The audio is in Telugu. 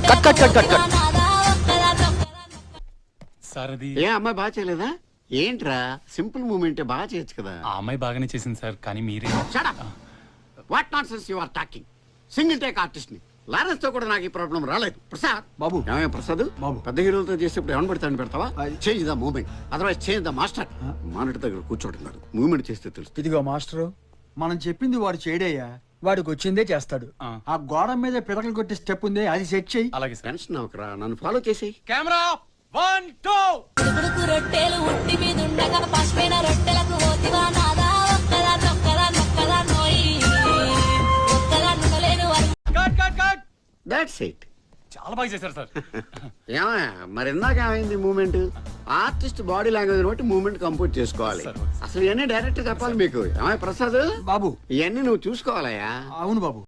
Cut cut cut cut cut. Sir అది ఏ అమ్మాయి బాగా చేయలేదా? ఏంట్రా సింపుల్ మూమెంట్ బాగా చేయొచ్చు కదా. ఆ అమ్మాయి బాగానే చేసింది సార్, కానీ మీరే what not sense you are talking. Single take artist ని లారెన్స్ తో కూడా నాకు ఈ ప్రాబ్లం రాలేదు. ప్రసాద్ బాబు. ఏమయ్య ప్రసాద్ బాబు. పెద్ద హీరోలతో చేసేప్పుడు ఏమని పెడతాను పెడతావా? Change the moment, otherwise change the master. Monitor దగ్గర కూర్చోంటున్నారు, మూమెంట్ చేస్తే తెలుస్తుంది. ఇదిగో మాస్టరు, మనం చెప్పింది వాడు చేయడయ్యా. వాడికి వచ్చిందే చేస్తాడు. ఆ గోడ మీద పిడకలు కొట్టే స్టెప్ ఉంది, అది సెట్ చెయ్యి. అలాగే సార్. టెన్షన్ అవకరా, నన్ను ఫాలో చేసేయి. కెమెరా 1 2 ఉడుకుడుకు రొట్టెలు ఉట్టి మీద ఉండగా పసిపోయిన రొట్టెలకు పోతివా నాదా ఒక్కదా నొక్కదా నొక్కదా నోయి ఒక్కదా నునలేను cut cut cut. That's it. చాలా బాగా చేశారు సార్. ఏమయ్య మరి ఇందాక ఏమైంది మూమెంట్? ఆర్టిస్ట్ బాడీ లాంగ్వేజ్ బట్టి మూమెంట్ కంపోజ్ చేసుకోవాలి. సరే. అసలు ఇవన్నీ డైరెక్ట్ చెప్పాలి మీకు. ఏమయ్య ప్రసాద్ బాబు. ఇవన్నీ నువ్వు చూసుకోవాలయ్యా. అవును బాబు.